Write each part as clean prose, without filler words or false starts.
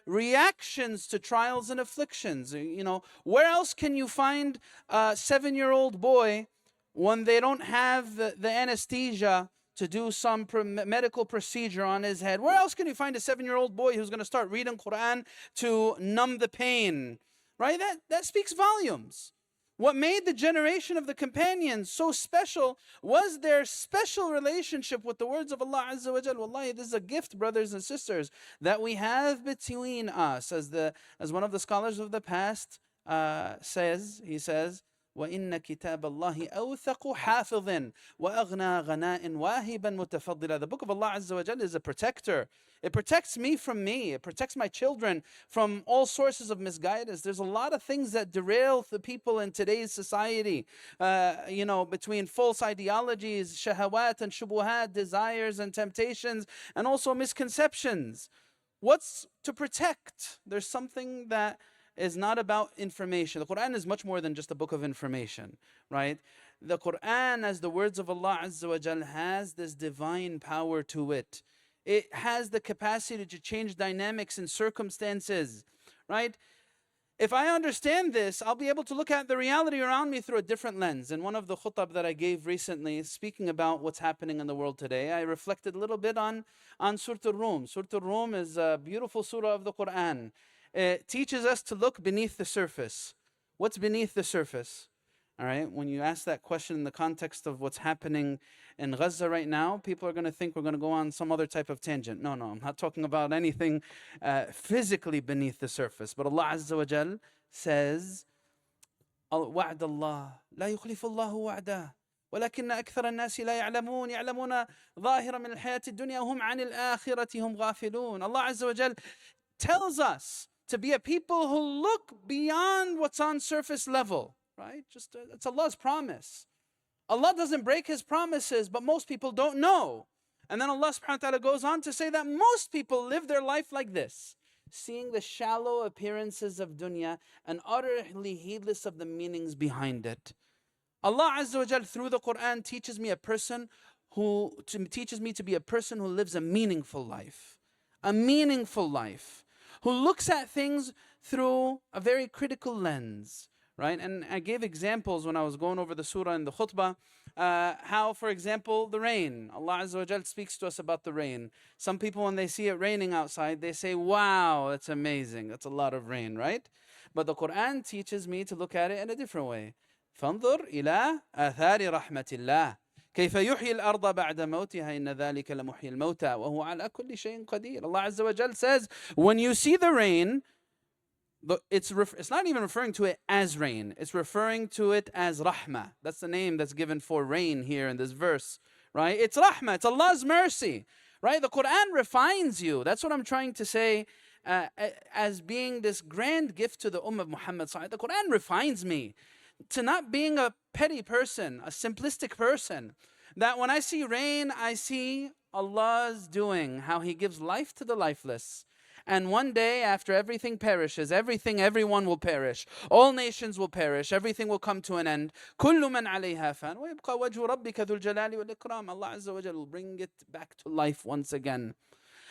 reactions to trials and afflictions. You know, where else can you find a 7-year-old boy when they don't have the anesthesia to do some medical procedure on his head? Where else can you find a 7-year-old boy who's going to start reading Quran to numb the pain? Right? That speaks volumes. What made the generation of the companions so special was their special relationship with the words of Allah Azza wa Jal. Wallahi, this is a gift, brothers and sisters, that we have between us. As one of the scholars of the past says, he says, وَإِنَّ كِتَابَ اللَّهِ أَوْثَقُ حَافِظٍ وَأَغْنَى غَنَاءٍ وَاهِبًا مُتَفَضِّلًا. The book of Allah Azza wa Jal is a protector. It protects me from me. It protects my children from all sources of misguidance. There's a lot of things that derail the people in today's society, between false ideologies, shahawat and shubuhat, desires and temptations, and also misconceptions. What's to protect? There's something that is not about information. The Quran is much more than just a book of information, right? The Quran, as the words of Allah Azza wa Jal, has this divine power to it. It has the capacity to change dynamics and circumstances, right? If I understand this, I'll be able to look at the reality around me through a different lens. In one of the khutab that I gave recently, speaking about what's happening in the world today, I reflected a little bit on Surah Al-Rum. Surah Al-Rum is a beautiful surah of the Quran. It teaches us to look beneath the surface. What's beneath the surface? All right, when you ask that question in the context of what's happening in Gaza right now, people are going to think we're going to go on some other type of tangent. No, I'm not talking about anything physically beneath the surface. But Allah Azza wa Jal says, وَعْدَ اللَّهِ لَا يُخْلِفُ اللَّهُ وَعْدَهُ ولكن أكثر الناس لا يعلمون ظاهرا من الحياة الدنيا وهم عن الآخرة هم غافلون. Allah Azza wa Jal tells us to be a people who look beyond what's on surface level, right? It's Allah's promise. Allah doesn't break His promises, but most people don't know. And then Allah subhanahu wa ta'ala goes on to say that most people live their life like this, seeing the shallow appearances of dunya and utterly heedless of the meanings behind it. Allah Azza wa Jal through the Quran teaches me to be a person who lives a meaningful life. A meaningful life. Who looks at things through a very critical lens, right? And I gave examples when I was going over the surah in the khutbah, how, for example, the rain. Allah Azza wa Jal speaks to us about the rain. Some people, when they see it raining outside, they say, wow, that's amazing. That's a lot of rain, right? But the Quran teaches me to look at it in a different way. فَانظُرْ إِلَىٰ آثَارِ رَحْمَةِ اللَّهِ كيف يحيي الأرض بعد موتها إن ذلك لمحيي الموتى وهو على كل شيء قدير. Allah Azza wa Jal says, when you see the rain, it's not even referring to it as rain. It's referring to it as rahmah. That's the name that's given for rain here in this verse, right? It's rahmah. It's Allah's mercy, right? The Quran refines you. That's what I'm trying to say as being this grand gift to the Ummah of Muhammad. The Quran refines me to not being a petty person, a simplistic person. That when I see rain, I see Allah's doing, how He gives life to the lifeless. And one day after everything perishes, everyone will perish. All nations will perish. Everything will come to an end. كُلُّ مَنْ عَلَيْهَا فَانٍ وَيَبْقَى وَجْهُ رَبِّكَ ذُو الْجَلَالِ وَالْإِكْرَامِ. Allah Azza wa Jalla will bring it back to life once again.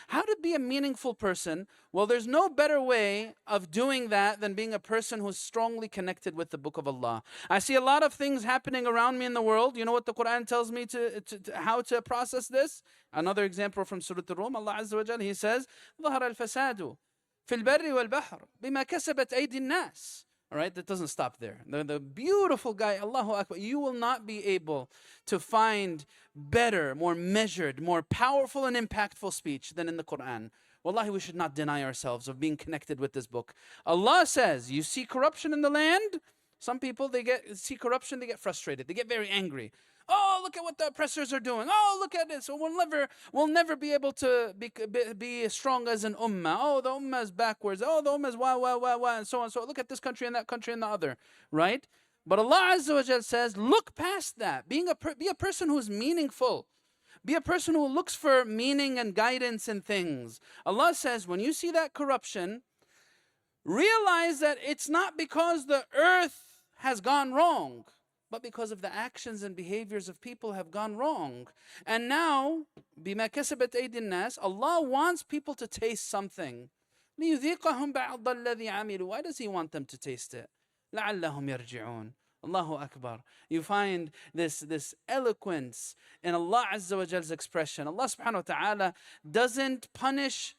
How to be a meaningful person? Well, there's no better way of doing that than being a person who's strongly connected with the Book of Allah. I see a lot of things happening around me in the world. You know what the Quran tells me how to process this? Another example from Surah Al-Rum, Allah Azza wa Jalla, He says, ظهر الفساد في البر والبحر بما كسبت أيدي الناس. All right, that doesn't stop there. The beautiful guy, Allahu Akbar, you will not be able to find better, more measured, more powerful and impactful speech than in the Quran. Wallahi, we should not deny ourselves of being connected with this book. Allah says, you see corruption in the land? Some people, see corruption, they get frustrated. They get very angry. Oh, look at what the oppressors are doing. Oh, look at this. So we'll never be able to be as strong as an ummah. Oh, the ummah is backwards. Oh, the ummah is wah, and so on. So look at this country and that country and the other, right? But Allah Azza wa Jal says, look past that. Be a person who's meaningful. Be a person who looks for meaning and guidance in things. Allah says, when you see that corruption, realize that it's not because the earth has gone wrong, but because of the actions and behaviors of people have gone wrong. And now, بِمَا كَسَبَتْ أَيْدِي النَّاسِ, Allah wants people to taste something. لِيُذِيقَهُمْ بَعْضَ الَّذِي عَمِلُوا. Why does He want them to taste it? لَعَلَّهُمْ يَرْجِعُونَ. Allahu Akbar. You find this eloquence in Allah Azza wa Jal's expression. Allah subhanahu wa ta'ala doesn't punish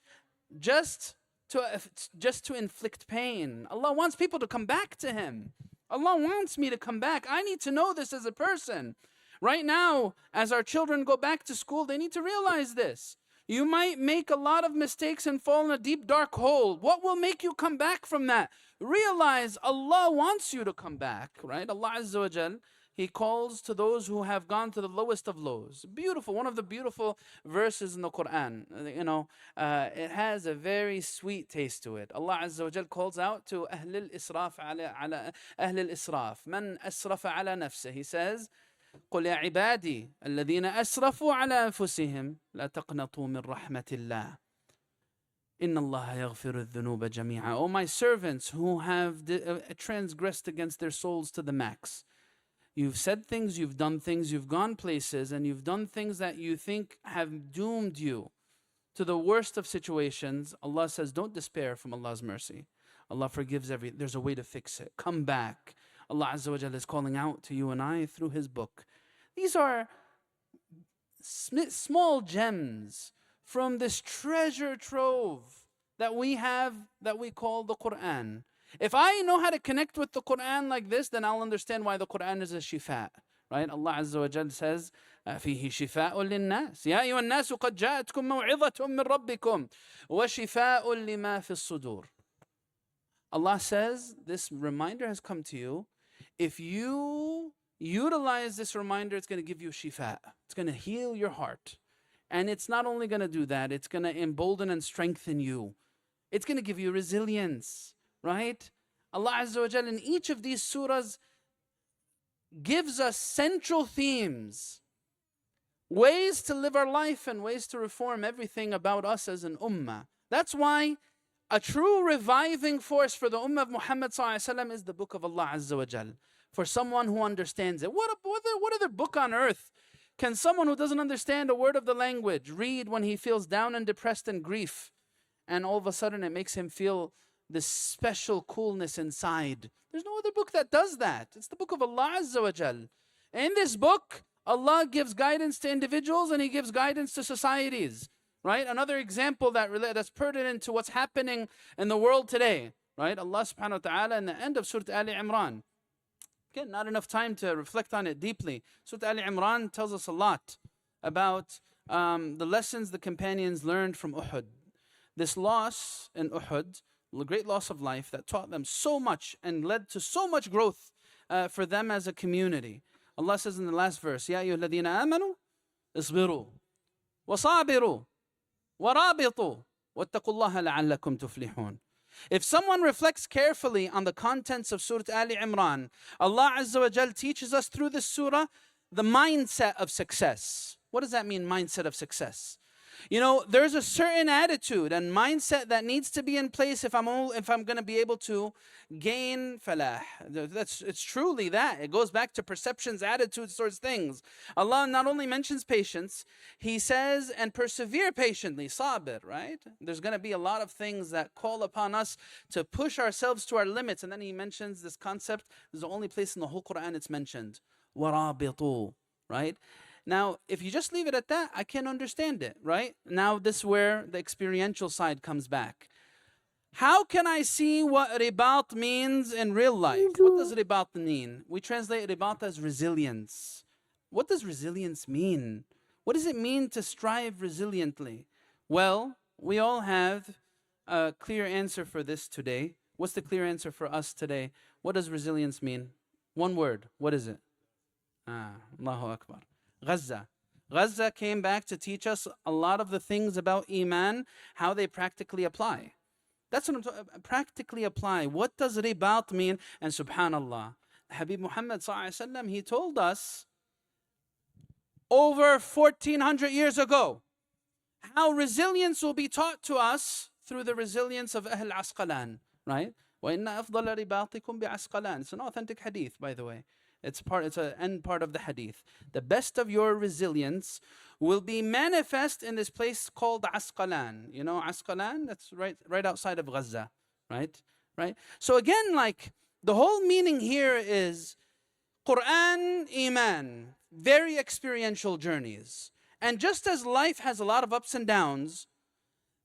just to inflict pain. Allah wants people to come back to Him. Allah wants me to come back. I need to know this as a person. Right now, as our children go back to school, they need to realize this. You might make a lot of mistakes and fall in a deep, dark hole. What will make you come back from that? Realize Allah wants you to come back, right? Allah Azza wa Jal, He calls to those who have gone to the lowest of lows. Beautiful, one of the beautiful verses in the Quran. It has a very sweet taste to it. Allah Azza wa Jal calls out to أهل الإسراف على أهل الإسراف. من أسرف على نفسه. He says, قل يا عبادي الذين أسرفوا على أنفسهم لا تقنطوا من رحمة الله إن الله يغفر الذنوب جميعا. Oh my servants who have transgressed against their souls to the max. You've said things, you've done things, you've gone places, and you've done things that you think have doomed you to the worst of situations. Allah says, don't despair from Allah's mercy. Allah forgives everything. There's a way to fix it. Come back. Allah Azza wa Jalla is calling out to you and I through His book. These are small gems from this treasure trove that we have that we call the Quran. If I know how to connect with the Quran like this, then I'll understand why the Quran is a shifa. Right? Allah Azza wa Jalla says, فيه شفاء للناس يا أيها الناس قد جاءتكم موعظة من ربكم وشفاء لما في الصدور. Allah says, this reminder has come to you. If you utilize this reminder, it's going to give you shifa. It's going to heal your heart. And it's not only going to do that, it's going to embolden and strengthen you. It's going to give you resilience, right? Allah Azza wa Jalla in each of these surahs gives us central themes, ways to live our life and ways to reform everything about us as an ummah. That's why a true reviving force for the ummah of Muhammad ﷺ is the book of Allah Azza wa Jal. For someone who understands it. What other book on earth can someone who doesn't understand a word of the language read when he feels down and depressed and grief, and all of a sudden it makes him feel this special coolness inside? There's no other book that does that. It's the book of Allah Azza wa Jal. In this book, Allah gives guidance to individuals and He gives guidance to societies. Right? Another example that's pertinent to what's happening in the world today. Right? Allah subhanahu wa ta'ala in the end of Surah Ali Imran. Again, not enough time to reflect on it deeply. Surah Ali Imran tells us a lot about the lessons the companions learned from Uhud. This loss in Uhud, the great loss of life that taught them so much and led to so much growth for them as a community. Allah says in the last verse, يَا أَيُّهَا الَّذِينَ آمَنُوا اصْبِرُوا وَصَابِرُوا وَرَابِطُوا وَاتَّقُوا اللَّهَ لَعَلَّكُمْ تُفْلِحُونَ. If someone reflects carefully on the contents of Surah Ali Imran, Allah Azza wa Jal teaches us through this surah the mindset of success. What does that mean, mindset of success? You know, there's a certain attitude and mindset that needs to be in place if I'm going to be able to gain falah. It's truly that. It goes back to perceptions, attitudes towards things. Allah not only mentions patience, He says, and persevere patiently, sabir, right? There's going to be a lot of things that call upon us to push ourselves to our limits. And then He mentions this concept. This is the only place in the whole Quran it's mentioned. وَرَابِطُوا, right? Now, if you just leave it at that, I can understand it, right? Now, this is where the experiential side comes back. How can I see what ribat means in real life? What does ribat mean? We translate ribat as resilience. What does resilience mean? What does it mean to strive resiliently? Well, we all have a clear answer for this today. What's the clear answer for us today? What does resilience mean? One word. What is it? Allahu Akbar. Gaza. Gaza came back to teach us a lot of the things about Iman, how they practically apply. That's what I'm talking about. Practically apply. What does ribat mean? And subhanallah, Habib Muhammad ﷺ, he told us over 1400 years ago how resilience will be taught to us through the resilience of Ahl Asqalan. Right? وَإِنَّ أَفْضَلَ رِبَاطِكُمْ بِعَسْقَلَانِ. It's an authentic hadith, by the way. It's an end part of the hadith. The best of your resilience will be manifest in this place called Asqalan. You know Asqalan? That's right outside of Gaza, right? Right? So again, like, the whole meaning here is Quran, Iman, very experiential journeys. And just as life has a lot of ups and downs,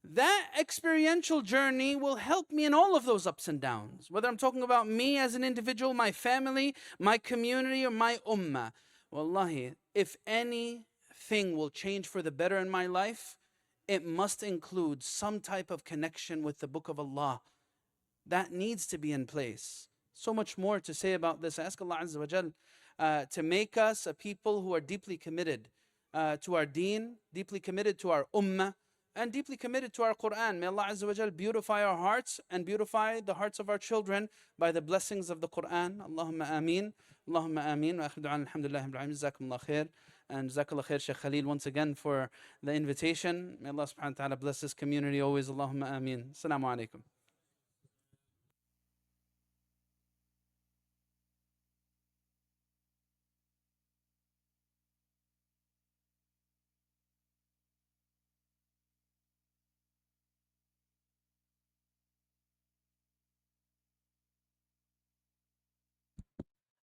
that experiential journey will help me in all of those ups and downs. Whether I'm talking about me as an individual, my family, my community, or my ummah. Wallahi, if anything will change for the better in my life, it must include some type of connection with the Book of Allah. That needs to be in place. So much more to say about this. I ask Allah Azza wa Jal to make us a people who are deeply committed to our deen, deeply committed to our ummah, and deeply committed to our Quran. May Allah Azza wa Jal beautify our hearts and beautify the hearts of our children by the blessings of the Quran. Allahumma ameen. Allahumma ameen. Wa akhiru da'an alhamdulillahi rabbil alamin. Jazakumullah khair. And Jazakallah khair, Shaykh Khalil, once again for the invitation. May Allah subhanahu wa ta'ala bless this community always. Allahumma ameen. Assalamu alaikum.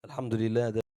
الحمد لله.